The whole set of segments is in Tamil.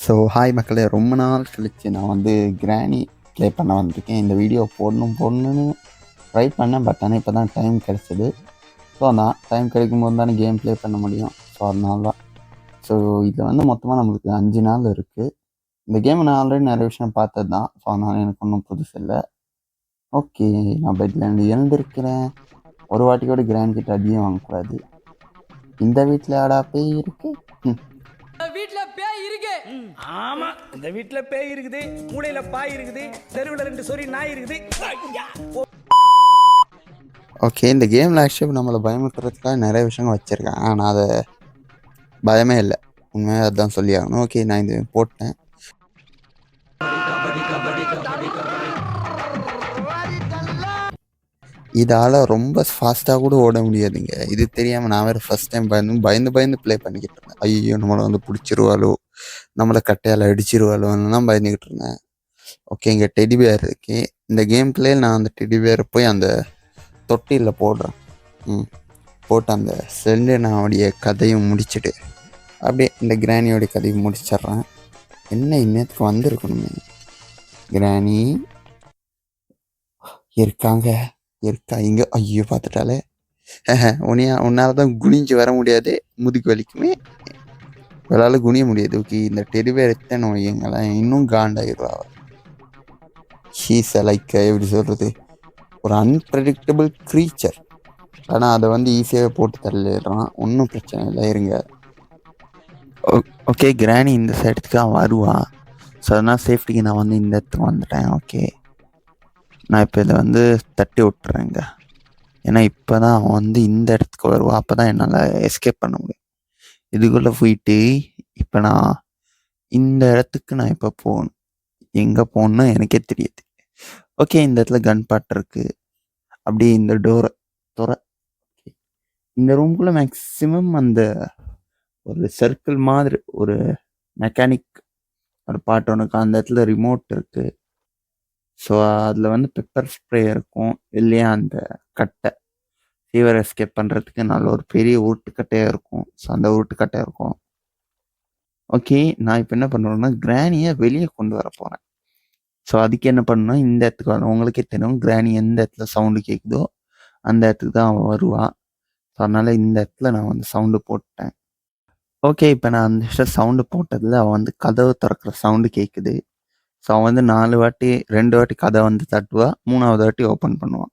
ஸோ ஹாய் மக்களே, ரொம்ப நாள் கழிச்சு நான் வந்து கிராணி ப்ளே பண்ண வந்திருக்கேன். இந்த வீடியோ போடணும்னு ட்ரை பண்ணேன். பட் ஆனால் இப்போ தான் டைம் கிடச்சிது. ஸோ அதான் டைம் கிடைக்கும்போது தானே கேம் ப்ளே பண்ண முடியும். ஸோ அதனால தான். ஸோ இதில் வந்து மொத்தமாக நம்மளுக்கு 5 நாள் இருக்குது. இந்த கேம் நான் ஆல்ரெடி நிறைய விஷயம் பார்த்தது தான். ஸோ அதனால் எனக்கு ஒன்றும் புதுசு இல்லை. ஓகே, நான் பெட்லேருந்து எழுந்திருக்கிறேன். ஒரு வாட்டி கூட கிராண்ட் கிட்ட அதிகம் வாங்கக்கூடாது. இந்த வீட்டில் ஆடா பேய் இருக்கு. வீட்ல பேய் இருக்கு. ஆமா, இந்த வீட்ல பேய் இருக்குது, மூளையில பாய் இருக்குது, தெருவுல 2 சொறி நாய் இருக்குது. ஓகே, இந்த கேமில் ஆக்சுவலி நம்மளை பயமுறுத்துறதுக்காக நிறைய விஷயங்கள் வச்சுருக்கேன். ஆனால் அதை பயமே இல்லை, உண்மையாக அதுதான் சொல்லி ஆகணும். ஓகே, நான் இது போட்டேன். இதால் ரொம்ப ஃபாஸ்ட்டாக கூட ஓட முடியாதுங்க. இது தெரியாமல் நான் வேறு ஃபஸ்ட் டைம் பயந்து ப்ளே பண்ணிக்கிட்டு இருந்தேன். ஐயோ, நம்மளை வந்து பிடிச்சிருவாளோ, நம்மளை கட்டையால் அடிச்சிருவாளோன்னு பயந்துக்கிட்டு இருந்தேன். ஓகே, இங்கே டெடி பேர் இருக்கு. இந்த கேம் பிளேயில் நான் அந்த டெடி பேரை போய் அந்த தொட்டியில் போடுறேன். போட்டு அந்த செல்லினாவுடைய கதையும் முடிச்சுட்டு அப்படியே இந்த கிராணியோடைய கதையை முடிச்சிட்றேன். என்ன இன்னத்துக்கு வந்திருக்கணுமே. கிராணி இருக்கா இங்கே. ஐயோ, பார்த்துட்டாலே உன்னால் தான் குனிஞ்சு வர முடியாது, முதுகு வலிக்குமே, இவளால் குனிய முடியாது. ஓகே, இந்த டெலிவேர் எத்தனை வையங்களேன், இன்னும் காண்டாயிடுவா. ஹீஸ் லைக் எப்படி சொல்கிறது, ஒரு அன்பிரடிக்டபிள் க்ரீச்சர். ஆனால் அதை வந்து ஈஸியாகவே போட்டு தள்ளிடுறான். ஒன்றும் பிரச்சனை இல்லை, இருங்க. ஓகே, கிராணி இந்த சைடுக்கு தான் வருவான். ஸோ அதனால் சேஃப்டிக்கு நான் வந்து இந்த இடத்துக்கு வந்துட்டேன். ஓகே, நான் இப்போ இதை வந்து தட்டி விட்டுறேங்க. ஏன்னா இப்போ தான் அவன் வந்து இந்த இடத்துக்கு வருவான். அப்போ தான் என்னால் எஸ்கேப் பண்ண முடியும். இதுக்குள்ளே போயிட்டு இப்போ நான் இந்த இடத்துக்கு நான் இப்போ போகணும். எங்கே போகணுன்னு எனக்கே தெரியாது. ஓகே, இந்த இடத்துல கன் பாட் இருக்குது. அப்படியே இந்த டோரை இந்த ரூம்குள்ளே மேக்ஸிமம் அந்த ஒரு சர்க்கிள் மாதிரி ஒரு மெக்கானிக் ஒரு பாட்டு ஒன்றுக்கு அந்த இடத்துல ரிமோட் இருக்குது. ஸோ அதில் வந்து பெப்பர் ஸ்ப்ரே இருக்கும், இல்லையா அந்த கட்டை ஃபீவர் எஸ்கேப் பண்ணுறதுக்கு நல்ல ஒரு பெரிய உருட்டுக்கட்டையாக இருக்கும். ஸோ அந்த உருட்டுக்கட்டையாக இருக்கும். ஓகே, நான் இப்போ என்ன பண்ணுறேன்னா கிராணியை வெளியே கொண்டு வர போகிறேன். ஸோ அதுக்கு என்ன பண்ணணும்னா இந்த இடத்துக்கு வரணும். உங்களுக்கே தெரியும், கிராணி எந்த இடத்துல சவுண்டு கேட்குதோ அந்த இடத்துக்கு தான் அவன் வருவான். ஸோ அதனால் இந்த இடத்துல நான் வந்து சவுண்டு போட்டேன். ஓகே, இப்போ நான் அந்த இடத்துல சவுண்டு போட்டதில் அவன் வந்து கதவு திறக்கிற சவுண்டு கேட்குது. ஸோ அவன் வந்து 2 வாட்டி கதை வந்து தட்டுவா, 3ஆவது வாட்டி ஓப்பன் பண்ணுவான்.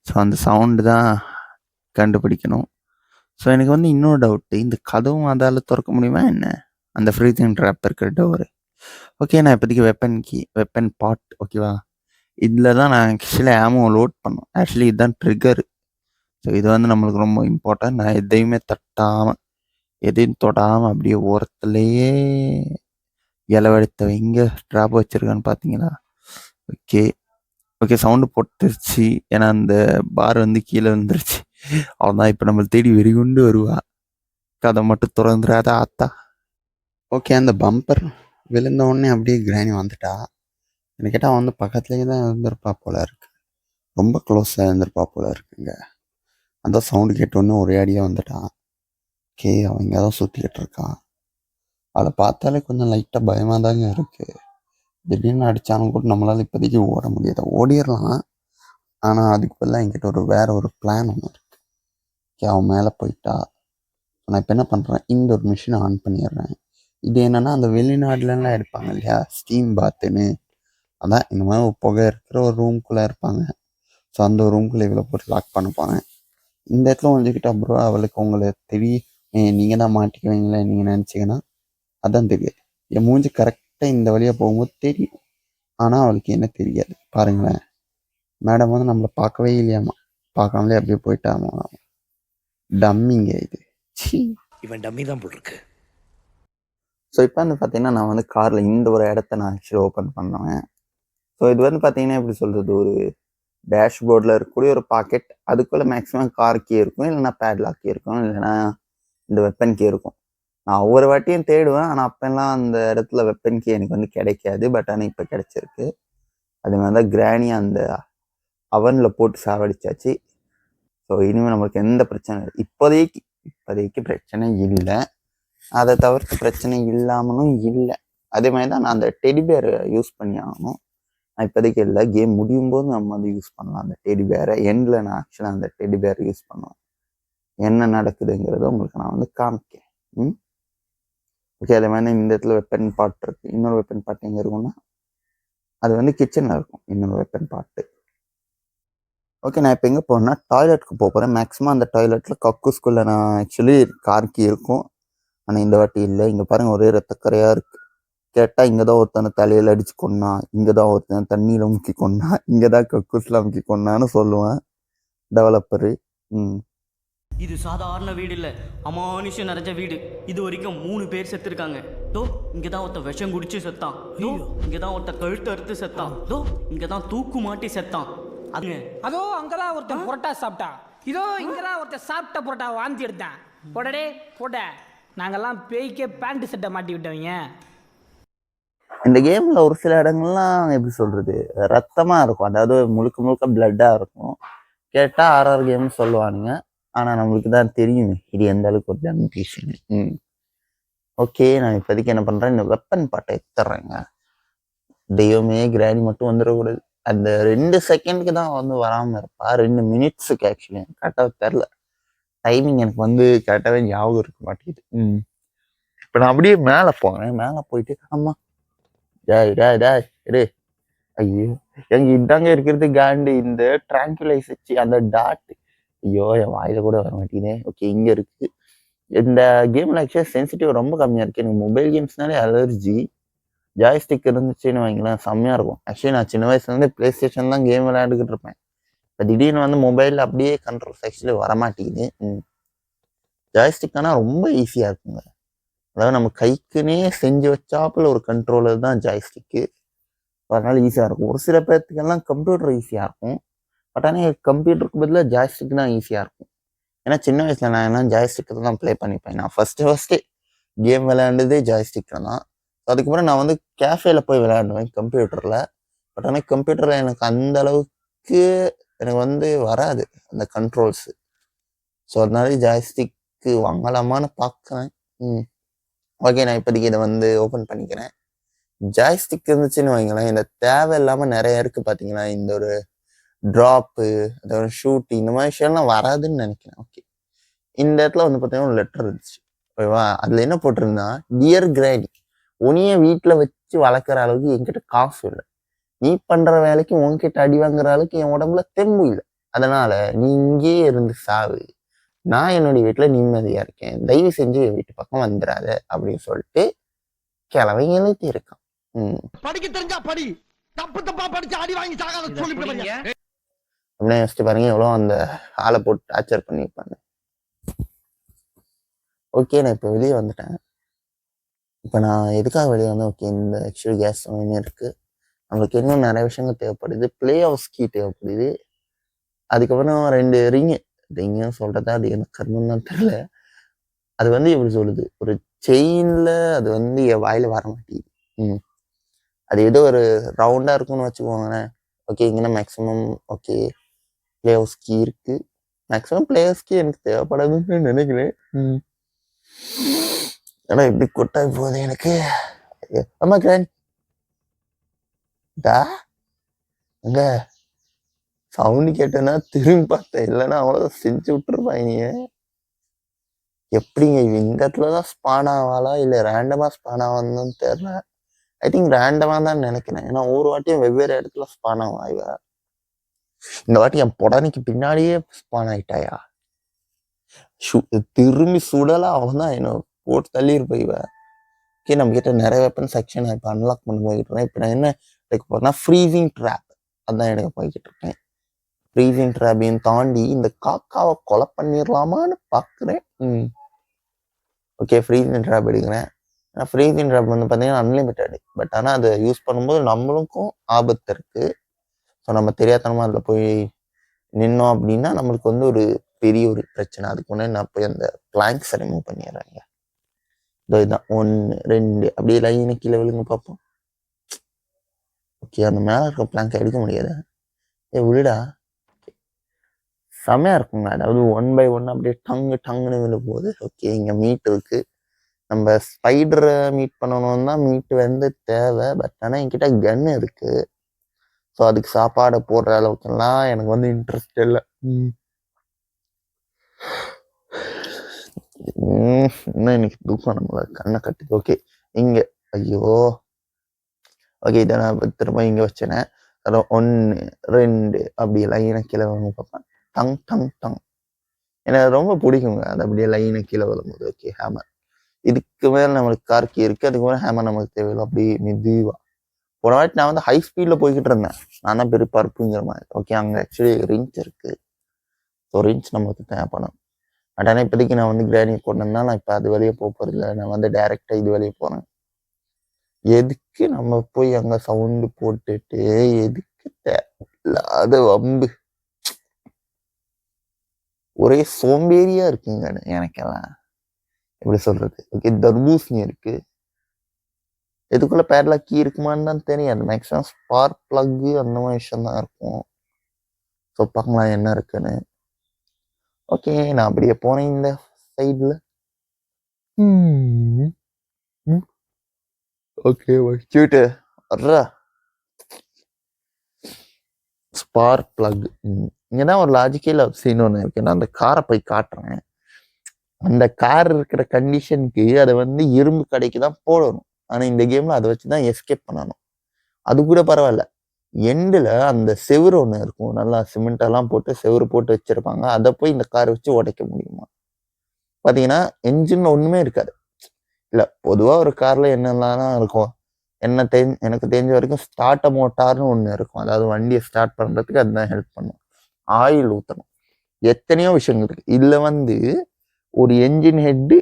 ஸோ அந்த சவுண்டு தான் கண்டுபிடிக்கணும். ஸோ எனக்கு வந்து இன்னொரு டவுட்டு, இந்த கதவும் அதால் திறக்க முடியுமா என்ன, அந்த ஃப்ரீசிங் ட்ராப் இருக்கிற டோரு. ஓகே, நான் இப்போதைக்கு வெப்பன் பாட் ஓகேவா, இதில் தான் நான் ஆக்சுவலி ஆமோ லோட் பண்ணோம். ஆக்சுவலி இதுதான் ட்ரிகரு. ஸோ இது வந்து நம்மளுக்கு ரொம்ப இம்பார்ட்டன்ட். நான் எதையுமே தட்டாமல் எதையும் தொடாமல் அப்படியே ஓரத்துலேயே இலவெடுத்த எங்கே ட்ராப் வச்சுருக்கான்னு பார்த்தீங்களா. ஓகே, சவுண்டு போட்டுருச்சு. ஏன்னா அந்த பார் வந்து கீழே வந்துருச்சு. அவன் இப்போ நம்மளை தேடி வெறிகுண்டு வருவா. கதை மட்டும் திறந்துடாத ஆத்தா. ஓகே, அந்த பம்பர் விழுந்த உடனே அப்படியே கிராணி வந்துட்டா. எனக்கு கேட்டால் அவன் வந்து பக்கத்துலேயே தான் இருந்திருப்பா போல இருக்கு, ரொம்ப க்ளோஸாக இருந்திருப்பா போல இருக்குங்க. அந்த சவுண்டு கேட்டோன்னே ஒரே அடியாக வந்துட்டான். ஓகே, அவன் இங்கே தான் சுற்றிக்கிட்டு இருக்கான். அதை பார்த்தாலே கொஞ்சம் லைட்டாக பயமாக தாங்க இருக்குது. திடீர்னு அடித்தாலும் கூட நம்மளால் இப்போதைக்கு ஓட முடியாது. ஓடிடலாம், ஆனால் அதுக்கு பதிலாக என்கிட்ட வேறு ஒரு பிளான் ஒன்று இருக்குது. ஓகே, அவன் மேலே போயிட்டா. நான் இப்போ என்ன பண்ணுறேன், இந்த ஒரு மிஷினை ஆன் பண்ணிடுறேன். இது என்னென்னா அந்த வெளிநாடுலலாம் எடுப்பாங்க இல்லையா, ஸ்டீம் பாத்துன்னு. அதான் இந்த மாதிரி ஒரு புகை இருக்கிற ஒரு ரூம்குள்ளே இருப்பாங்க. ஸோ அந்த ஒரு ரூம்குள்ளே இவ்வளோ போட்டு லாக் பண்ண போகிறேன். இந்த இடத்துல வந்துக்கிட்ட அப்புறம் அவளுக்கு உங்களை தெரியும், நீங்கள் தான் மாட்டிக்குவீங்களே நீங்கள் நினச்சிங்கன்னா அதான் தெரியாது. என் மூஞ்சி கரெக்டாக இந்த வழியாக போகும்போது தெரியும், ஆனால் அவளுக்கு என்ன தெரியாது. பாருங்களேன், மேடம் வந்து நம்மளை பார்க்கவே இல்லையாமா, பார்க்காமலே அப்படியே போயிட்டாமா. டம்மிங்க இது. இவன் டம்மி தான் போல் இருக்கு. ஸோ இப்போ வந்து பார்த்தீங்கன்னா நான் வந்து காரில் இந்த ஒரு இடத்த நான் ஆக்சுவலி ஓப்பன் பண்ணுவேன். ஸோ இது வந்து பார்த்தீங்கன்னா எப்படி சொல்கிறது, ஒரு டேஷ்போர்டில் இருக்கக்கூடிய ஒரு பாக்கெட். அதுக்குள்ளே மேக்ஸிமம் கார் கீ இருக்கும், இல்லைனா பேட்லாக் கீ இருக்கும், இல்லைனா இந்த வெப்பன் கீ இருக்கும். நான் ஒவ்வொரு வாட்டியும் தேடுவேன், ஆனால் அப்போல்லாம் அந்த இடத்துல வெப்பன் கீ எனக்கு வந்து கிடைக்காது. பட் ஆனால் இப்போ கிடைச்சிருக்கு. அது மாதிரி தான் கிராணி அந்த அவனில் போட்டு சாவடிச்சாச்சு. ஸோ இனிமேல் நம்மளுக்கு எந்த பிரச்சனை இல்லை. இப்போதைக்கு பிரச்சனை இல்லை. அதை தவிர்த்து பிரச்சனை இல்லாமலும் இல்லை. அதே மாதிரி தான் நான் அந்த டெடி பேரை யூஸ் பண்ணி ஆகணும். நான் இப்போதைக்கு இல்லை, கேம் முடியும் போது நம்ம வந்து யூஸ் பண்ணலாம் அந்த டெடி பேரை. எண்டில் நான் ஆக்சுவலாக அந்த டெடி பேரை யூஸ் பண்ணுவேன். என்ன நடக்குதுங்கிறத உங்களுக்கு நான் வந்து காமிக்கிறேன். ஓகே, அதே மாதிரி இந்த இடத்துல வெப்பன் பார்ட் இருக்கு. இன்னொரு வெப்பன் பார்ட் எங்கே இருக்கும்னா அது வந்து கிச்சனில் இருக்கும், இன்னொரு வெப்பன் பார்ட்டு. ஓகே, நான் இப்போ எங்கே போகிறேன்னா டாய்லெட்டுக்கு போகிறேன். மேக்ஸிமம் அந்த டாய்லெட்டில் கக்கூஸ்குள்ளே நான் ஆக்சுவலி கார்க்கி இருக்கும், ஆனால் இந்த வாட்டி இல்லை. இங்கே பாருங்கள், ஒரே ரத்தக்கரையாக இருக்குது. கேட்டால் இங்கே தான் ஒருத்தனை தலையில் அடித்து கொன்னா, இங்கே தான் ஒருத்தனை தண்ணியில் முக்கி கொன்னா, இங்கே தான் கக்கூஸில் முக்கி கொன்னான்னு சொல்லுவேன் டெவலப்பரு. இது சாதாரண வீடு இல்லை, அமானுஷம் நிறைஞ்ச வீடு. இது வரைக்கும் 3 பேர் செத்துருக்காங்க. தோ இங்கே தான் ஒருத்த விஷம் குடிச்சு செத்தான். தோ இங்கே தான் ஒருத்த கழுத்து அறுத்து செத்தான். தோ இங்கே தான் தூக்கு மாட்டி செத்தான். அதுங்க அதோ அங்கதான் ஒருத்தன் புரோட்டா சாப்பிட்டான். இதோ இங்கதான் ஒருத்தன் சாப்பிட்ட புரோட்டா வாந்தி எடுத்தான். போடடே போட, நாங்கெல்லாம் பேய்க்கே பேண்ட் சட்டை மாட்டி விட்டவங்க. இந்த கேமில் ஒரு சில இடங்கள்லாம் எப்படி சொல்கிறது, ரத்தமாக இருக்கும், அதாவது முழுக்க முழுக்க பிளட்டாக இருக்கும். கேட்டால் ஆர்ஆர் கேம்னு சொல்லுவானுங்க, ஆனால் நம்மளுக்கு தான் தெரியுமே இது எந்த அளவுக்கு ஒரு ஜென்ரேஷனு. ஓகே, நான் இப்போதைக்கு என்ன பண்ணுறேன், இந்த வெப்பன் பாட்டை எடுத்துட்றேங்க. தெய்வமே கிராணி மட்டும் வந்துடக்கூடாது. அந்த 2 செகண்டுக்கு தான் வந்து வராமல் இருப்பா, 2 மினிட்ஸுக்கு ஆக்சுவலி எனக்கு கரெக்டாக தெரில. டைமிங் எனக்கு வந்து கரெக்டாகவே ஞாபகம் இருக்க மாட்டேங்குது. இப்போ நான் அப்படியே மேலே போகிறேன். மேலே போயிட்டு அம்மா இரு, ஐயோ எங்க இதாங்க இருக்கிறது காண்டு, இந்த ட்ராங்குலைஸ் வச்சு அந்த டாட், ஐயோ என் வாயில கூட வர மாட்டேங்குது. ஓகே, இங்கே இருக்கு. இந்த கேமில் ஆக்சுவலாக சென்சிட்டிவ் ரொம்ப கம்மியாக இருக்குது. எனக்கு மொபைல் கேம்ஸ்னாலே அலர்ஜி. ஜாய்ஸ்டிக் இருந்துச்சுன்னு வைங்களேன், செம்மையாக இருக்கும். ஆக்சுவலி நான் சின்ன வயசுலேருந்து ப்ளே ஸ்டேஷன் தான் கேம் விளையாண்டுக்கிட்டு இருப்பேன். இப்போ திடீர்னு வந்து மொபைலில் அப்படியே கண்ட்ரோல்ஸ் ஆக்சுவலி வரமாட்டேங்குது. ஜாய்ஸ்டிக் ஆனால் ரொம்ப ஈஸியாக இருக்குங்க. அதாவது நம்ம கைக்குன்னே செஞ்சு வச்சாப்புல ஒரு கண்ட்ரோலர் தான் ஜாய்ஸ்டிக்கு. அதனால ஈஸியாக இருக்கும். ஒரு சில பேர்த்துக்கெல்லாம் கம்ப்யூட்டர் ஈஸியாக இருக்கும், பட் ஆனால் கம்ப்யூட்டருக்கு பதிலாக ஜாய்ஸ்டிக் தான் ஈஸியாக இருக்கும். ஏன்னா சின்ன வயசில் நான் என்ன ஜாய்ஸ்டிக்கில் தான் ப்ளே பண்ணிப்பேன். நான் ஃபஸ்ட்டு கேம் விளையாண்டதே ஜாய்ஸ்டிக்கில் தான். அதுக்கப்புறம் நான் வந்து கேஃபேல போய் விளையாடுவேன் கம்ப்யூட்டரில். பட் ஆனால் கம்ப்யூட்டரில் எனக்கு அந்த அளவுக்கு எனக்கு வந்து வராது அந்த கண்ட்ரோல்ஸு. ஸோ அதனால ஜாய்ஸ்டிக்கு வாங்கலாமான்னு பார்க்குறேன். ஓகே, நான் இப்போதைக்கு இதை வந்து ஓப்பன் பண்ணிக்கிறேன். ஜாய்ஸ்டிக் இருந்துச்சுன்னு வைங்களேன், இந்த தேவையில்லாமல் நிறைய இருக்குது பார்த்தீங்களா, இந்த ஒரு ட்ராப்பு, அந்த ஒரு ஷூட்டு, இந்த மாதிரி விஷயம்லாம் வராதுன்னு நினைக்கிறேன். ஓகே, இந்த இடத்துல வந்து பார்த்தீங்கன்னா ஒரு லெட்டர் இருந்துச்சு, ஓகேவா? அதில் என்ன போட்டிருந்தா, டியர் கிராணி, உனிய வீட்டில் வச்சு வளர்க்குற அளவுக்கு என்கிட்ட காசு இல்லை, நீ பண்ணுற வேலைக்கு உன்கிட்ட அடி வாங்குற அளவுக்கு என் உடம்புல தெம்பு இல்லை, அதனால நீ இங்கேயே இருந்து சாவு, நான் என்னுடைய வீட்டில் நிம்மதியாக இருக்கேன், தயவு செஞ்சு என் வீட்டு பக்கம் வந்துடாத அப்படின்னு சொல்லிட்டு கிளவை எழுதி இருக்கான். படிக்க தெரிஞ்சா படி, தப்பு தப்பா படிச்சு அடி வாங்கி சாகாத சொல்லிவிடுவாங்க. அப்படியே யோசிச்சு பாருங்க, எவ்வளோ அந்த ஆளை போட்டு டார்ச்சர் பண்ணியிருப்பாங்க. ஓகே, நான் இப்போ வெளியே வந்துட்டேன். இப்போ நான் எதுக்காக வெளியே வந்தேன், ஓகே, இந்த ஆக்சுவலி கேஸ் இன்னும் இருக்குது, நம்மளுக்கு இன்னும் நிறைய விஷயங்கள் தேவைப்படுது. பிளே ஹவுஸ் கீ தேவைப்படுது. அதுக்கப்புறம் 2 ரிங்குன்னு சொல்கிறதா அது எனக்கு கர்மம் தான் தெரியல. அது வந்து எப்படி சொல்லுது, ஒரு செயினில் அது வந்து என் வாயில் வர மாட்டேங்குது. அது ஏதோ ஒரு ரவுண்டாக இருக்குன்னு வச்சுக்கோங்களேன். ஓகே, இங்கே maximum okay play house key இருக்குது. மேக்ஸிமம் பிளே ஹவுஸ் கீ எனக்கு தேவைப்படாதுன்னு நினைக்கிறேன். ஏன்னா இப்படி கொட்டாய் போகுது எனக்கு. ஆமா கிராணி டா அங்க சவுண்டு கேட்டேன்னா திரும்பி பார்த்தேன், இல்லைன்னா அவ்வளோதான் செஞ்சு விட்டுருப்பாங்க. எப்படிங்க இந்த இடத்துல தான் ஸ்பான் ஆவாளா இல்லை ரேண்டமாக ஸ்பான் ஆவான்னு தெரியல. ஐ திங்க் ரேண்டமாக தான் நினைக்கிறேன், ஏன்னா ஒவ்வொரு வாட்டியும் வெவ்வேறு இடத்துல ஸ்பான் ஆகும் இவ. இந்த வாட்டி என் புடனைக்கு பின்னாடியே ஸ்பான் ஆயிட்டாயா, திரும்பி சுடலாம், அவன் தான் என்ன போட்டு தள்ளி இருப்பேன் இவ. ஓகே, நம்ம கிட்ட நிறைய வெப்பன் செக்ஷன் நான் இப்போ அன்லாக் பண்ணி போய்கிட்டு இருக்கேன். இப்போ நான் என்ன எடுக்க போறேன்னா ஃப்ரீசிங் ட்ராப், அதான் எடுக்க போய்கிட்டு இருக்கேன். ஃப்ரீசிங் ட்ராப்பையும் தாண்டி இந்த காக்காவை கொலை பண்ணிடலாமான்னு பார்க்குறேன். ஓகே, ஃப்ரீசிங் ட்ராப் எடுக்கிறேன். ஏன்னா ஃப்ரீசிங் ட்ராப் வந்து பார்த்தீங்கன்னா அன்லிமிட்டடு, பட் ஆனால் அதை யூஸ் பண்ணும்போது நம்மளுக்கும் ஆபத்து இருக்குது. ஸோ நம்ம தெரியாதனமாக அதில் போய் நின்னோம் அப்படின்னா நம்மளுக்கு வந்து ஒரு பெரிய ஒரு பிரச்சனை. அதுக்கு முன்னாடி நான் போய் அந்த பிளாங்க்ஸை ரிமூவ் பண்ணிடுறேங்க. இதுதான் 1 2 அப்படியே லைனு கீழே விழுங்க பார்ப்போம். ஓகே, அந்த மேலே இருக்க பிளாங்கை எடுக்க முடியாது. விழுடா, செமையாக இருக்குங்க. அதாவது 1 by 1 அப்படியே டங்குன்னு விழும் போது. ஓகே, இங்கே மீட் இருக்குது, நம்ம ஸ்பைடரை மீட் பண்ணணும்னா மீட் வந்து தேவை. பட் ஆனால் என்கிட்ட கன் இருக்கு. ஸோ அதுக்கு சாப்பாடை போடுற அளவுக்குலாம் எனக்கு வந்து இன்ட்ரெஸ்ட் இல்லை. இன்னும் இன்னைக்கு தூக்கம் நம்மள கண்ணை கட்டி. ஓகே இங்கே, ஐயோ ஓகே இதை நான் திரும்ப இங்கே வச்சேனே. அதான் 1 2 அப்படி லைனை கீழே வந்து பார்ப்பேன். Tongue tongue tongue. எனக்கு ரொம்ப பிடிக்குங்க அது அப்படியே லைனை கீழே வரும்போது. Okay hammer. இதுக்கு மேலே நம்மளுக்கு கார்கி இருக்கு. அதுக்கு மேலே ஹேமர் நமக்கு தேவையில்லை. அப்படி மெதுவா போன வாட்டி நான் வந்து ஹை ஸ்பீடில் போய்கிட்டு இருந்தேன். நான் தான் பெரிய பருப்புங்கிற மாதிரி. ஓகே அங்கே ஆக்சுவலி ரிஞ்ச் இருக்கு. ஸோ ரிஞ்ச் நமக்கு தேவைப்படும். பட் ஆனால் இப்போதைக்கு நான் வந்து கிரானியை கொண்டேன்னா நான் இப்போ அது வழியே போக போகிறது இல்லை. நான் வந்து டைரெக்டாக இது வழியே போகிறேன். எதுக்கு நம்ம போய் அங்கே சவுண்டு போட்டுட்டு எதுக்கு தேவையில்லாத வம்பு. ஒரே சோம்பேறியா இருக்குங்க எனக்கெல்லாம். எப்படி சொல்றது. ஓகே தர்பூசணி இருக்கு. எதுக்குள்ள பேட்லாக் கீ இருக்குமான்னு தான் தெரியாது. மேக்ஸிமம் ஸ்பார்க் பிளக்கு அந்த மாதிரி விஷயம் தான் இருக்கும். ஸோ பார்க்கலாம் என்ன இருக்குன்னு. ஓகே நான் அப்படியே போனேன் இந்த சைடில். ஓகே வச்சுட்டு வர்றா ஸ்பார்க் பிளக். இங்கதான் ஒரு லாஜிக்கல் சீன் ஒன்று இருக்கு. நான் அந்த காரை போய் காட்டுறேன். அந்த கார் இருக்கிற கண்டிஷனுக்கு அதை வந்து இரும்பு கடைக்கு தான் போடணும். ஆனா இந்த கேம்ல அதை வச்சுதான் எஸ்கேப் பண்ணணும். அது கூட பரவாயில்ல. எண்டில் அந்த செவுரு ஒன்று இருக்கும். நல்லா சிமெண்ட் எல்லாம் போட்டு செவுரு போட்டு வச்சிருப்பாங்க. அதை போய் இந்த காரை வச்சு உடைக்க முடியுமா? பார்த்தீங்கன்னா என்ஜின்ல ஒண்ணுமே இருக்காது. இல்லை பொதுவாக ஒரு கார்ல என்னெல்லாம் இருக்கும். எனக்கு தெரிஞ்ச வரைக்கும் ஸ்டார்ட் மோட்டார்னு ஒன்று இருக்கும். அதாவது வண்டியை ஸ்டார்ட் பண்ணுறதுக்கு அதுதான் ஹெல்ப் பண்ணும். ஆயில் ஊற்றணும். எத்தனையோ விஷயங்கள் இருக்கு. இதில் வந்து ஒரு என்ஜின் ஹெட்டு,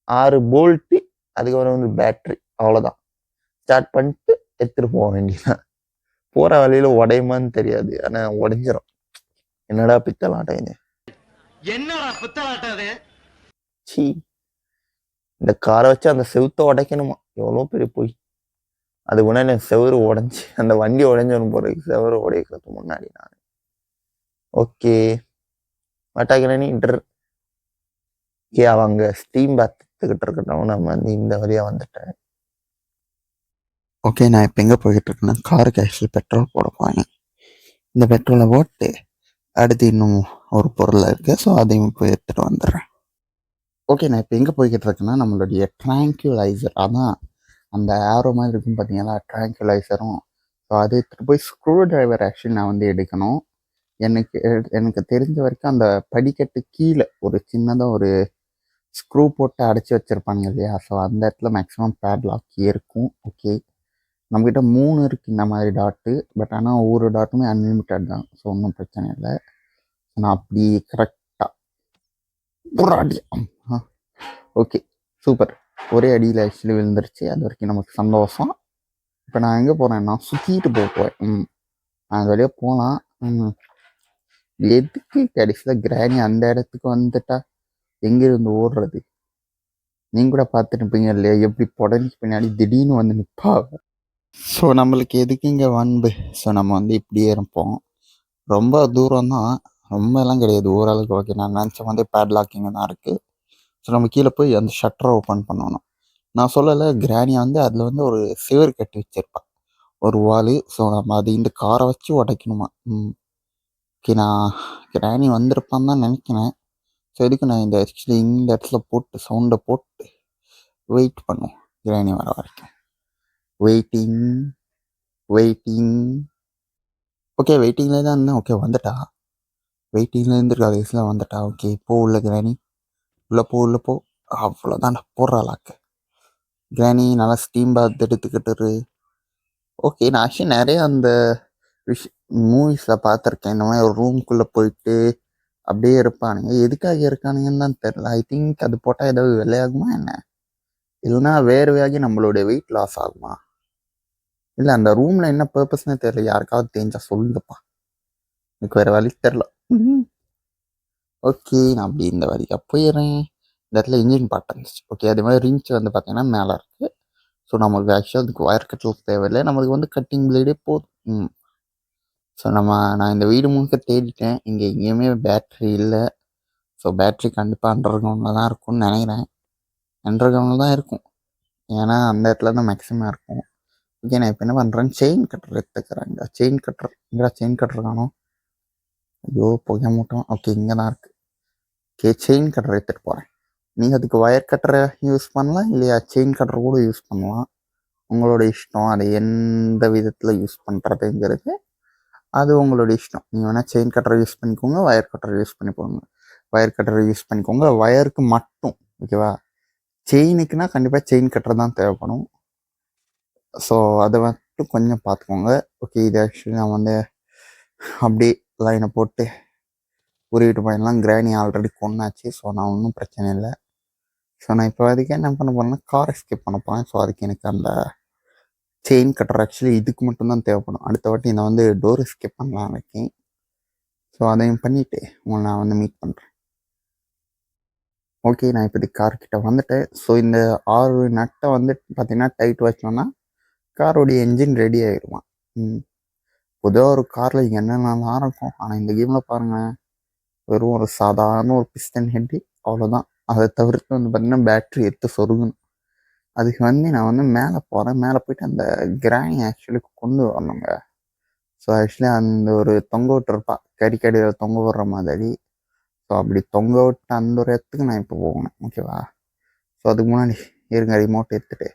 6 போல்ட்டு, அதுக்கப்புறம் வந்து பேட்டரி, அவ்வளோதான். ஸ்டார்ட் பண்ணிட்டு எடுத்துட்டு போக வேண்டியதான். போகிற வழியில உடையுமான்னு தெரியாது. ஆனால் உடைஞ்சிரும். என்னடா பித்தலாட்டம் இது. என்னடா பித்தலாட்டாது. சி இந்த காரை வச்சு அந்த செவுத்தை உடைக்கணுமா? எவ்வளோ பெரிய போய். அது முன்னாடி செவரு உடஞ்சி அந்த வண்டி உடஞ்சோன்னு போறதுக்கு செவரு உடைக்கிறதுக்கு முன்னாடி நான் ஓகே வட்டாக்கிரணி ஓகே அவங்க ஸ்டீம் பார்த்துக்கிட்டு இருக்கட்டும். நம்ம வந்து இந்த வழியா வந்துட்டேன். ஓகே நான் இப்போ எங்கே போய்கிட்டு இருக்கேன்னா காருக்கு ஆக்சுவலி பெட்ரோல் போட போகிறேன். இந்த பெட்ரோலை போட்டு அடுத்து இன்னும் ஒரு பொருள் இருக்குது. ஸோ அதையும் போய் எடுத்துகிட்டு வந்துடுறேன். ஓகே நான் இப்போ எங்கே போய்கிட்டு இருக்கேன்னா நம்மளுடைய ட்ராங்குலைசர், அதான் அந்த ஆரோ மாதிரி இருக்கும் பார்த்தீங்களா, ட்ராங்குலைசரும். ஸோ அது எடுத்துகிட்டு போய் ஸ்க்ரூ டிரைவர் ஆக்சுவலி நான் வந்து எடுக்கணும். எனக்கு தெரிஞ்ச வரைக்கும் அந்த படிக்கட்டு கீழே ஒரு சின்னதாக ஒரு ஸ்க்ரூ போட்டு அடைச்சி வச்சுருப்பாங்க இல்லையா, ஸோ அந்த இடத்துல மேக்ஸிமம் பேட்லாக் இருக்கும். ஓகே நம்மக்கிட்ட 3 இருக்குது இந்த மாதிரி டாட்டு. பட் ஆனால் ஒவ்வொரு டாட்டுமே அன்லிமிட்டட் தான். ஸோ ஒன்றும் பிரச்சனை இல்லை. நான் அப்படி கரெக்டாக ஒரு அடி. Okay super. ஒரே அடியில் ஆக்சுவலி விழுந்துருச்சு. அது வரைக்கும் நமக்கு சந்தோஷம். இப்போ நான் எங்கே போகிறேன்னா சுற்றிட்டு போவேன். நான் அது வழியாக போகலாம். எதுக்கு கடைசியில் கிராணி அந்த இடத்துக்கு வந்துட்டா எங்கேருந்து ஓடுறது? நீங்கள் கூட பார்த்துட்டு இருப்பீங்க இல்லையா, எப்படி புடனைக்கு பின்னாடி திடீர்னு வந்து நிற்பா. ஸோ நம்மளுக்கு எதுக்கு இங்கே வன்பு? ஸோ நம்ம வந்து இப்படியே இருப்போம். ரொம்ப தூரம் தான், ரொம்ப எல்லாம் கிடையாது, ஓரளவுக்கு. ஓகே நான் நினச்ச வந்து பேட்லாக்கிங்க தான் இருக்குது. ஸோ நம்ம கீழே போய் அந்த ஷட்டரை ஓப்பன் பண்ணணும். நான் சொல்லலை, கிராணி வந்து அதில் வந்து ஒரு சிவர் கட்டி வச்சிருப்பான், ஒரு வால். ஸோ நம்ம அது இந்த காரை வச்சு உடைக்கணுமா. ஓகே நான் கிராணி வந்திருப்பான்னு தான் நினைக்கிறேன். ஸோ எதுக்கு நான் இந்த இடத்துல போட்டு சவுண்டை போட்டு வெயிட் பண்ணுவோம் கிராணி வர வரைக்கும். வெயிட்டிங். ஓகே வெயிட்டிங்கில் தான் இருந்தேன். ஓகே வந்துட்டா. வெயிட்டிங்கில் இருந்துருக்கு அது வந்துட்டா. ஓகே போ உள்ள கிராணி, உள்ளே போ. அவ்வளோதான் போடுறாளாக்கு. கிராணி நல்லா ஸ்டீம் பாத் எடுத்துக்கிட்டு. ஓகே நான் ஆக்சுவலி நிறைய அந்த மூவிஸில் பார்த்துருக்கேன். இந்த மாதிரி ஒரு ரூம்குள்ளே போயிட்டு அப்படியே இருப்பானுங்க. எதுக்காக இருக்கானுங்கன்னு தான் தெரில. ஐ திங்க் அது போட்டால் ஏதாவது விலையாகுமா என்ன, இல்லைன்னா வேர்வையாகி நம்மளுடைய வெயிட் லாஸ் ஆகுமா, இல்லை அந்த ரூமில் என்ன பர்பஸ்னே தெரியல. யாருக்காவது தெரிஞ்சா சொல்லுங்கப்பா, எனக்கு வேறு வழி தெரில. ஓகே நான் அப்படி இந்த வழியாக போயிடுறேன். இந்த இடத்துல இன்ஜின் பார்ட் இருந்துச்சு. ஓகே அதே மாதிரி ரிஞ்ச் வந்து பார்த்தீங்கன்னா மேலே இருக்குது. ஸோ நமக்கு ஆக்சுவலாக அதுக்கு ஒயர் கட்டில் தேவையில்லை, நம்மளுக்கு வந்து கட்டிங் பிளேடே போதும். ஸோ நான் இந்த வீடு முழுக்க தேடிட்டேன், இங்கே எங்கேயுமே பேட்ரி இல்லை. ஸோ பேட்ரி கண்டிப்பாக அண்டர் கிரவுண்டில் தான் இருக்கும்னு நினைக்கிறேன். சென்டர் தான் இருக்கும். ஏன்னா அந்த இடத்துல தான் மேக்ஸிமம் இருக்கும். ஓகே, நான் இப்போ என்ன பண்ணுறேன், செயின் கட்டர் எடுத்துக்கிறேங்க. செயின் கட்டர் இங்கடா, செயின் கட்டர் காணும். ஐயோ புகை மூட்டம். ஓகே, இங்கே தான் இருக்குது. ஓகே, செயின் கட்டர் எடுத்துகிட்டு போகிறேன். நீங்கள் அதுக்கு ஒயர் கட்டரை யூஸ் பண்ணலாம், இல்லையா செயின் கட்டர் கூட யூஸ் பண்ணலாம். உங்களோட இஷ்டம். அதை எந்த விதத்தில் யூஸ் பண்ணுறதுங்கிறது அது உங்களோட இஷ்டம். நீங்கள் வேணால் செயின் கட்டரை யூஸ் பண்ணிக்கோங்க, ஒயர் கட்டரை யூஸ் பண்ணிக்கோங்க. ஒயர் கட்டரை யூஸ் பண்ணிக்கோங்க ஒயருக்கு மட்டும். ஓகேவா? செயினுக்குன்னா கண்டிப்பாக செயின் கட்டர் தான் தேவைப்படும். ஸோ அதை மட்டும் கொஞ்சம் பார்த்துக்கோங்க. ஓகே, இது ஆக்சுவலி நான் வந்து அப்படியே லைனை போட்டு உருவிட்டு போயிடலாம். கிராணி ஆல்ரெடி கொண்டாச்சு. ஸோ நான் ஒன்றும் பிரச்சனை இல்லை. ஸோ நான் இப்போ அதுக்கு என்ன பண்ண போகிறேன்னா கார் எஸ்கேப் பண்ண போகிறேன். ஸோ அதுக்கு எனக்கு அந்த செயின் கட்டர் ஆக்சுவலி இதுக்கு மட்டும்தான் தேவைப்படும். அடுத்த வாட்டி நான் வந்து டோர் எஸ்கேப் பண்ணலாம் இருக்கேன். ஸோ அதையும் பண்ணிவிட்டு உங்களை நான் வந்து மீட் பண்ணுறேன். ஓகே, நான் இப்போ இது கார்கிட்ட வந்துட்டேன். ஸோ இந்த 6 நட்டை வந்து பார்த்தீங்கன்னா டைட் வச்சோன்னா காரோடைய என்ஜின் ரெடி ஆகிடுவான். பொதுவாக ஒரு காரில் என்னென்னலாம் இருக்கும். ஆனால் இந்த கேமில் பாருங்கள், வெறும் ஒரு சாதாரண ஒரு பிஸ்டன் ஹெட்டு, அவ்வளோதான். அதை தவிர்த்து வந்து பார்த்திங்கன்னா பேட்ரி எடுத்து சொருகணும். அதுக்கு வந்து நான் வந்து மேலே போகிறேன். மேலே போயிட்டு அந்த கிராணி ஆக்சுவலி கொண்டு வரணுங்க. ஸோ ஆக்சுவலி அந்த ஒரு தொங்க விட்டுருப்பா, கறிக்கடியில் தொங்க விடுற மாதிரி. ஸோ அப்படி தொங்க விட்டு அந்த ஒரு இடத்துக்கு நான் இப்போ போகணும். ஓகேவா? ஸோ அதுக்கு முன்னாடி இருங்க, ரிமோட் எடுத்துகிட்டு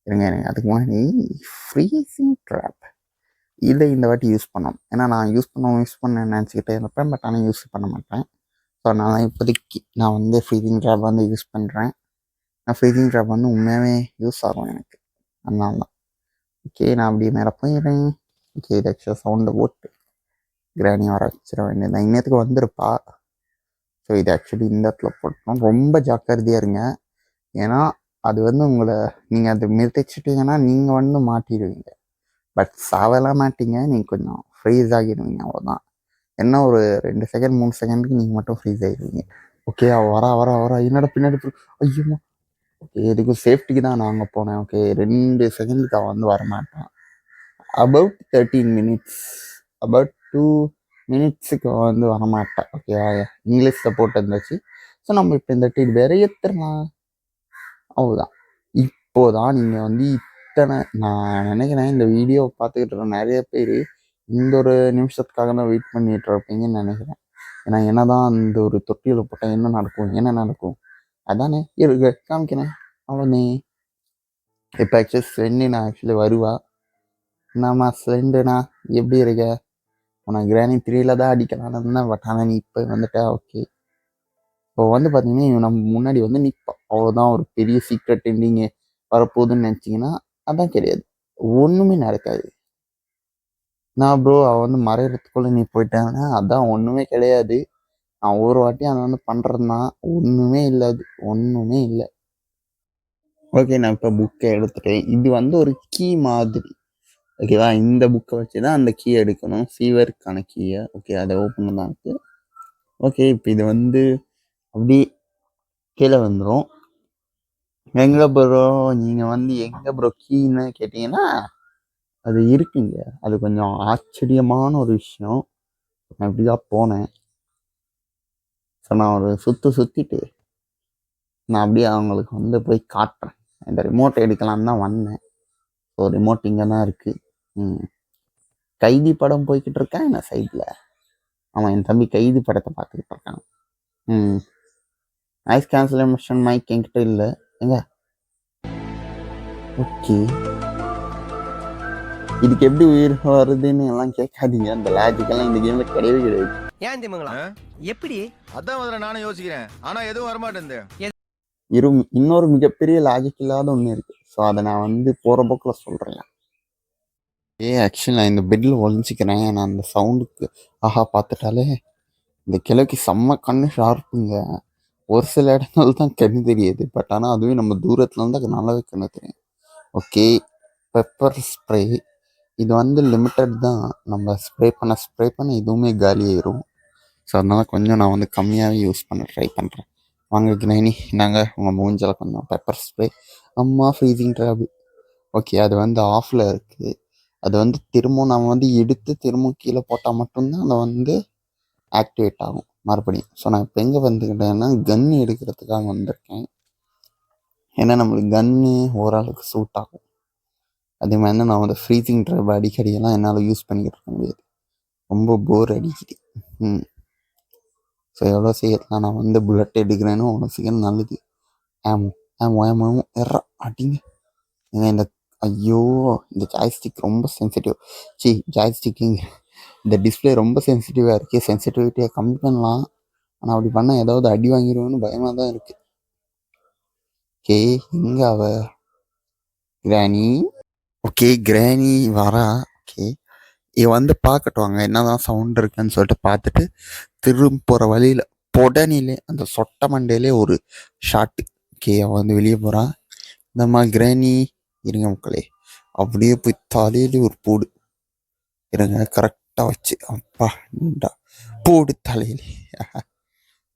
இருங்க. அதுக்கு முன்னாடி ஃப்ரீசிங் ட்ராப் இதை இந்த வாட்டி யூஸ் பண்ணோம். ஏன்னா நான் யூஸ் பண்ண நினச்சிக்கிட்டே இருப்பேன். பட் ஆனால் யூஸ் பண்ண மாட்டேன். ஸோ அதனால் இப்போதைக்கு நான் வந்து ஃப்ரீசிங் ட்ராப் வந்து யூஸ் பண்ணுறேன். நான் ஃப்ரீசிங் ட்ராப் வந்து உண்மையாகவே யூஸ் ஆகும் எனக்கு. அதனால தான். ஓகே, நான் அப்படியே மேலே போயிடுறேன். ஓகே, இது ஆக்சுவலாக சவுண்டை போட்டு கிராணி வர வச்சிட வேண்டியது. இன்னத்துக்கு வந்திருப்பா. ஸோ இது ஆக்சுவலி இந்த இடத்துல போட்டோம். ரொம்ப ஜாக்கிரதையாக இருங்க. ஏன்னா அது வந்து உங்களை நீங்கள் அதை மிதிச்சிட்டிங்கன்னா நீங்கள் வந்து மாட்டிடுவீங்க. பட் சாவலாம் மாட்டிங்க, நீங்கள் கொஞ்சம் ஃப்ரீஸ் ஆகிடுவீங்க, அவ்வளோதான். என்ன ஒரு 2 செகண்ட் 3 செகண்டுக்கு நீங்கள் மட்டும் ஃப்ரீஸ் ஆகிடுவீங்க. ஓகே, வர என்னோட பின்னாடி ஐயோமா. ஓகே, இதுக்கு சேஃப்டிக்கு தான் நான் அங்கே போனேன். ஓகே, 2 செகண்டுக்கு அவன் வந்து வரமாட்டான். அபவுட் 13 மினிட்ஸ், அபவுட் 2 மினிட்ஸுக்கு வந்து வரமாட்டேன். ஓகேவா? இங்கிலீஷில் போட்டு இருந்துச்சு. ஸோ நம்ம இப்போ இந்த டீட் வேற ஏற்றுலாம். அவ்வளோதான். இப்போதான் நீங்கள் வந்து நான் நினைக்கிறேன் இந்த வீடியோ பார்த்துக்கிட்டு இருக்க நிறைய பேர் இந்த ஒரு நிமிஷத்துக்காக தான் வெயிட் பண்ணிட்டு இருப்பீங்கன்னு நினைக்கிறேன். ஏன்னா என்னதான் அந்த ஒரு தொட்டியில் போட்டால் என்ன நடக்கும் அதானே இருக்கு காமிக்கிறேன். அவ்வளோனே இப்போ ஆக்சுவலி ஸ்லெண்டு நான் ஆக்சுவலி வருவா. என்னம்மா ஸ்லெண்டுண்ணா எப்படி இருக்க? உனக்கு கிராணி 3ல் தான் அடிக்கலான்னு இருந்தேன். பட் ஆனால் நீ இப்போ வந்துட்டா. ஓகே, இப்போ வந்து பார்த்தீங்கன்னா நம்ம முன்னாடி வந்து நிற்போம். அவ்வளோதான். ஒரு பெரிய சீக்ரெட் எண்டிங்கு வரப்போகுதுன்னு நினச்சிங்கன்னா அதான் கிடையாது. ஒன்றுமே நடக்காது. நான் ப்ரோ அவள் வந்து மறைகிறதுக்குள்ளே நீ போயிட்டாங்கன்னா அதான் ஒன்றுமே கிடையாது. நான் ஒரு வாட்டி அதை வந்து பண்ணுறதுனா ஒன்றுமே இல்லை, அது ஒன்றுமே இல்லை. ஓகே, நான் இப்போ புக்கை எடுத்துட்டேன். இது வந்து ஒரு கீ மாதிரி. ஓகேவா? இந்த புக்கை வச்சு தான் அந்த கீயை எடுக்கணும், ஃபீவருக்கான கீயை. ஓகே, அதை ஓப்பன் தான் இருக்குது. ஓகே, இப்போ இது வந்து அப்படி கீழே வந்துடும். எங்கே ப்ரோ நீங்கள் வந்து எங்கே ப்ரோ கீன்னு கேட்டிங்கன்னா அது இருக்குங்க. அது கொஞ்சம் ஆச்சரியமான ஒரு விஷயம். நான் இப்படி தான் போனேன். ஸோ நான் ஒரு சுற்றிட்டு நான் அப்படியே அவங்களுக்கு வந்து போய் காட்டுறேன். இந்த ரிமோட் எடுக்கலான்னு தான் வந்தேன். ஸோ ரிமோட் இங்கே தான் இருக்குது. கைதி படம் போய்கிட்டு இருக்கேன் என்ன சைடில். ஆமாம், என் தம்பி கைதி படத்தை பார்த்துக்கிட்டு இருக்கான். நாய்ஸ் கேன்சலேஷன் மைக் என்கிட்ட இல்லை. எங்க? ஓகே, இதுக்கு எப்படி உயிர் வருதுன்னு எல்லாம் கேட்காதீங்க. அந்த லாஜிக்கெல்லாம் இந்த கேமில் கிடையவே கிடையாது. ஏன் திமுங்களா எப்படி? அதான் முதல்ல நானும் யோசிக்கிறேன். ஆனா எதுவும் வரமாட்டேன். இன்னொரு மிகப்பெரிய லாஜிக் இல்லாத ஒன்று இருக்குது. ஸோ அதை நான் வந்து போகிற போக்கில் சொல்கிறேன். ஆக்சுவலி நான் இந்த பெட்டில் ஒழிஞ்சிக்கிறேன். நான் அந்த சவுண்டுக்கு பார்த்துட்டாலே இந்த கிழக்கு செம்ம கண்ணு ஷார்ப்புங்க. ஒரு சில இடங்கள் தான் கண்ணு தெரியுது. பட் ஆனால் அதுவே நம்ம தூரத்தில் இருந்தால் நல்லாவே கண்ணு தெரியும். ஓகே, பெப்பர் ஸ்ப்ரே இது வந்து லிமிட்டட் தான். நம்ம ஸ்ப்ரே பண்ண இதுவுமே காலி ஆயிரும். ஸோ அதனால் கொஞ்சம் நான் வந்து கம்மியாகவே யூஸ் பண்ண ட்ரை பண்ணுறேன். வாங்க கிரைனி, நாங்கள் உங்கள் மூஞ்சில் கொஞ்சம் பெப்பர் ஸ்ப்ரே. அம்மா ஃப்ரீசிங் ட்ராப். ஓகே, அது வந்து ஆஃபில் இருக்குது. அது வந்து திரும்ப நம்ம வந்து எடுத்து திரும்ப கீழே போட்டால் மட்டும்தான் அதை வந்து ஆக்டிவேட் ஆகும் மறுபடியும். ஸோ நான் இப்போ எங்கே வந்துக்கிட்டேன்னா கன்று எடுக்கிறதுக்காக வந்திருக்கேன். ஏன்னா நம்மளுக்கு கன்னு ஓரளவுக்கு சூட் ஆகும். அதே மாதிரி தான் நான் வந்து ஃப்ரீசிங் ட்ரைப் அடிக்கடியெல்லாம் என்னால் யூஸ் பண்ணிக்கிட்டு இருக்க முடியாது, ரொம்ப போர் அடிக்குது. ஸோ எவ்வளோ சீக்கிரம் நான் வந்து புல்லட் எடுக்கிறேன்னு அவ்வளோ சீக்கிரம் நல்லது. ஆமோ ஆமோ ஆமோ எறா அடிங்க. ஏன்னா இந்த ஐயோ இந்த ஜாய்ஸ்டிக் ரொம்ப சென்சிட்டிவ். ஜாய்ஸ்டிக்கிங் இந்த டிஸ்பிளே ரொம்ப சென்சிட்டிவாக இருக்குது. சென்சிட்டிவிட்டியை கம்மி பண்ணலாம், ஆனால் அப்படி பண்ணால் ஏதாவது அடி வாங்கிடுவோன்னு பயமாக தான் இருக்குது. ஓகே, எங்கே அவ கிராணி? ஓகே, கிராணி வரா. ஓகே, இவ வந்து பார்க்கட்டும் அங்கே என்னதான் சவுண்ட் இருக்குன்னு சொல்லிட்டு பார்த்துட்டு திரும்ப போகிற வழியில் பொடனிலே அந்த சொட்ட மண்டையிலே ஒரு ஷாட்டு. ஓகே, அவன் வந்து வெளியே போகிறான். இந்தம்மா கிராணி இருங்க மக்களே, அப்படியே போய் தலையிலே ஒரு போடு இருங்க, கரெக்டாக வச்சு அப்பா நின்றா போடு தலையிலே.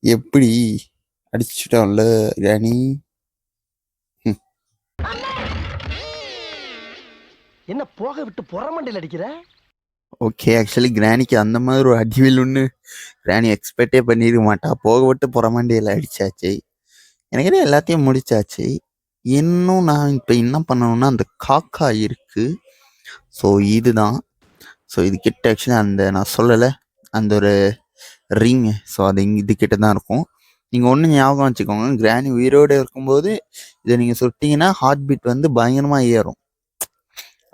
எப்படி அடிச்சிட்டோம்ல கிராணி. என்ன போக விட்டு புறமண்டையில் அடிக்கிற? ஓகே, ஆக்சுவலி கிராணிக்கு அந்த மாதிரி ஒரு அடிவில் ஒன்று கிராணி எக்ஸ்பெக்டே பண்ணியிருக்க மாட்டா. போக விட்டு புறமண்டியில் அடித்தாச்சு. எனக்கு எல்லாத்தையும் முடிச்சாச்சு. இன்னும் நான் இப்போ என்ன பண்ணணும்னா அந்த காக்கா இருக்குது. ஸோ இதுதான். ஸோ இது கிட்ட ஆக்சுவலி அந்த நான் சொல்லலை அந்த ஒரு ரிங்கு. ஸோ அது இதுக்கிட்ட தான் இருக்கும். நீங்கள் ஒன்று ஞாபகம் வச்சுக்கோங்க, கிராணி உயிரோடு இருக்கும்போது இதை நீங்கள் சுட்டிங்கன்னா ஹார்ட் பீட் வந்து பயங்கரமாக ஏறும்.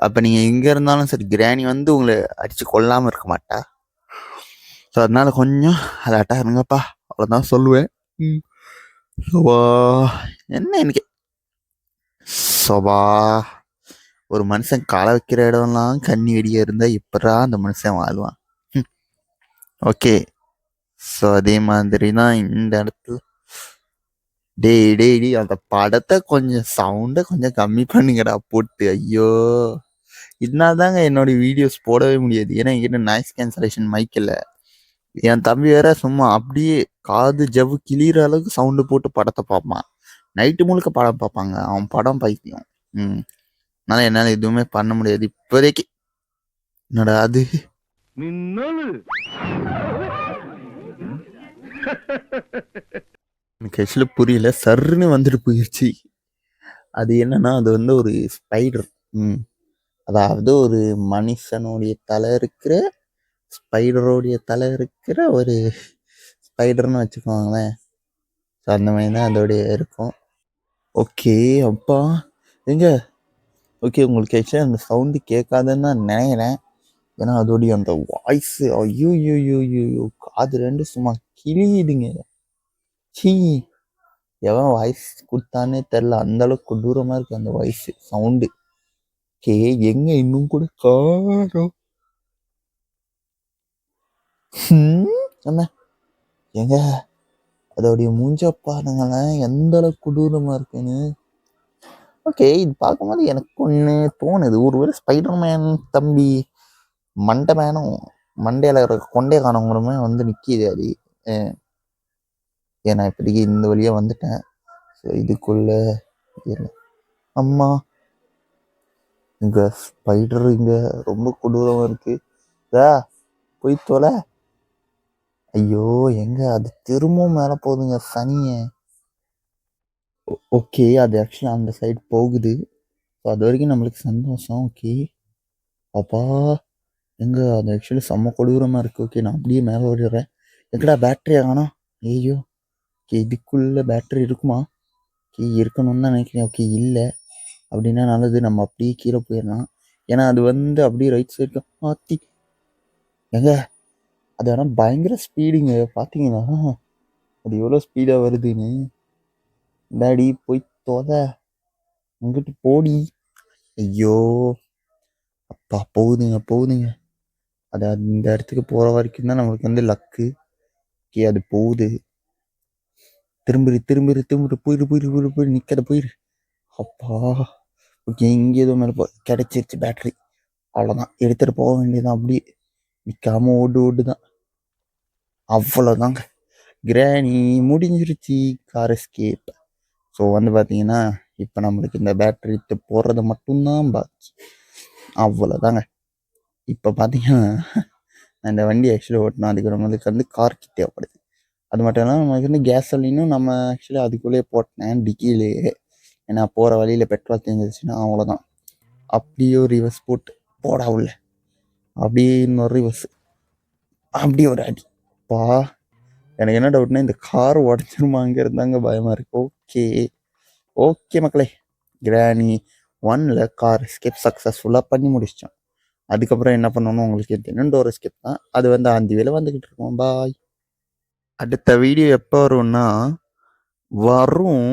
அப்போ நீங்கள் எங்கே இருந்தாலும் சரி கிராணி வந்து உங்களை அடித்து கொல்லாமல் இருக்க மாட்டா. ஸோ அதனால கொஞ்சம் அலர்ட்டாக இருங்கப்பா, அவ்வளோதான் சொல்லுவேன். சோபா என்ன எனக்கு சோபா ஒரு மனுஷன் காலை வைக்கிற இடம்லாம் கண்ணி வெடியாக இருந்தால் எப்படா அந்த மனுஷன் வாழ்வான். ஓகே, ஸோ அதே மாதிரி தான் இந்த இடத்துல டேய் அந்த படத்தை கொஞ்சம் சவுண்டை கொஞ்சம் கம்மி பண்ணுங்கடா போட்டு. ஐயோ, இதனால தாங்க என்னோடய வீடியோஸ் போடவே முடியாது, ஏன்னா என்கிட்ட நாய்ஸ் கேன்சலேஷன் மைக் இல்லை. என் தம்பி வேற சும்மா அப்படியே காது ஜவ்வு கிளியிற அளவுக்கு சவுண்டு போட்டு படத்தை பார்ப்பான். நைட்டு முழுக்க படம் பார்ப்பாங்க, அவன் படம் பைத்தியம். அதனால என்னால் எதுவுமே பண்ண முடியாது இப்போதைக்கு. என்னடா அது எனக்கு ஆக்சுவலி புரியல, சர்ன்னு வந்துட்டு போயிடுச்சு. அது என்னன்னா அது வந்து ஒரு ஸ்பைடர். அதாவது ஒரு மனுஷனுடைய தலை இருக்கிற ஸ்பைடரோடைய தலை இருக்கிற ஒரு ஸ்பைடர்னு வச்சுக்கோங்களேன். ஸோ அந்த மாதிரி தான் அதோடைய இருக்கும். ஓகே அப்பா எங்க ஓகே, உங்களுக்கு ஆக்சுவலி அந்த சவுண்டு கேட்காதுன்னு தான் நினைக்கிறேன். ஏன்னா அதோடைய அந்த வாய்ஸு ஐயோ காது ரெண்டு சும்மா கிளியுதுங்க. சீ, எவன் வாய்ஸ் கொடுத்தானே தெரில, அந்தளவுக்கு கொடூரமாக இருக்குது அந்த வாய்ஸு சவுண்டு. ஓகே, எங்க இன்னும் கூட காணோம். என்ன எங்க அதோடைய மூஞ்ச பாருங்களேன் எந்த அளவுக்கு கொடூரமாக இருக்குன்னு. ஓகே, இது பார்க்கும்போது எனக்கு ஒன்று தோணுது, ஒருவேளை ஸ்பைடர்மேன் தம்பி மண்டைமேனும் மண்டையில் இருக்கிற கொண்டே காணவங்களுமே வந்து நிற்கிது அது. ஏன்னா இப்படிக்கு இந்த வழியாக வந்துட்டேன். ஸோ இதுக்குள்ளே அம்மா இங்கே ஸ்பைடர் இங்கே ரொம்ப கொடூரமாக இருக்குது. போய் தொலை. ஐயோ எங்க அது திரும்பவும் மேலே போகுதுங்க சனியை. ஓகே, அது ஆக்சுவலி அந்த சைடு போகுது. ஸோ அது வரைக்கும் நம்மளுக்கு சந்தோஷம். ஓகே அப்பா எங்க அது ஆக்சுவலி செம்ம கொடூரமாக இருக்குது. ஓகே, நான் அப்படியே மேலே ஓடிடுறேன். எங்கடா பேட்டரி ஆகணும். ஐயோ ஓகே, இதுக்குள்ளே பேட்டரி இருக்குமா? ஓகே இருக்கணும்னு தான் நினைக்கிறேன். ஓகே இல்லை அப்படின்னா நல்லது, நம்ம அப்படியே கீழே போயிடலாம். ஏன்னா அது வந்து அப்படியே ரைட் சைடு மாற்றி எங்க அது ஆனால் பயங்கர ஸ்பீடுங்க. பார்த்தீங்கன்னா அது எவ்வளோ ஸ்பீடாக வருதுன்னு. டாடி போய் தோத அங்கிட்டு போடி. ஐயோ அப்பா போகுதுங்க. அது இந்த இடத்துக்கு போகிற வரைக்கும் தான் நம்மளுக்கு வந்து லக்கு. ஓகே, அது போகுது. திரும்பிடு போயிரு நிற்காத போயிரு. அப்பா ஓகே, இங்கே ஏதோ மேலே கிடைச்சிருச்சு பேட்ரி. அவ்வளோதான், எடுத்துகிட்டு போக வேண்டியதான். அப்படியே நிற்காம ஓடு தான். அவ்வளோதாங்க, கிராணி முடிஞ்சிருச்சு கார் எஸ்கேப். ஸோ வந்து பார்த்தீங்கன்னா இப்போ நம்மளுக்கு இந்த பேட்டரி போடுறது மட்டும்தான் பாக்கி. அவ்வளோதாங்க. இப்போ பார்த்தீங்கன்னா இந்த வண்டி ஆக்சுவலி ஓட்டணும், அதுக்கு நம்மளுக்கு வந்து கார்க்கு தேவைப்படுது. அது மட்டும் இல்லாமல் நமக்கு வந்து கேஸ் சொல்லினும் நம்ம ஆக்சுவலி அதுக்குள்ளேயே போட்டேன் டிக்கிலேயே. ஏன்னா போகிற வழியில் பெட்ரோல் தீர்ந்துருச்சுன்னா அவ்வளோதான். அப்படியே ஒரு ரிவர்ஸ் போட்டு போடா உள்ள, அப்படியே இன்னொரு ரிவர்ஸ், அப்படியே ஒரு அடி. பா எனக்கு என்ன டவுட்னா இந்த கார் உடச்சிருமா அங்கே இருந்தாங்க பயமாக இருக்குது. ஓகே மக்களே, கிராணி 1ல் கார் எஸ்கேப் சக்ஸஸ்ஃபுல்லாக பண்ணி முடிச்சிட்டோம். அதுக்கப்புறம் என்ன பண்ணணும்னு உங்களுக்கு தெரியும், டோர் எஸ்கேப் தான். அது வந்து அந்த வேலை வந்துக்கிட்டு இருக்கோம். பாய். அடுத்த வீடியோ எப்போ வரும்னா வரும்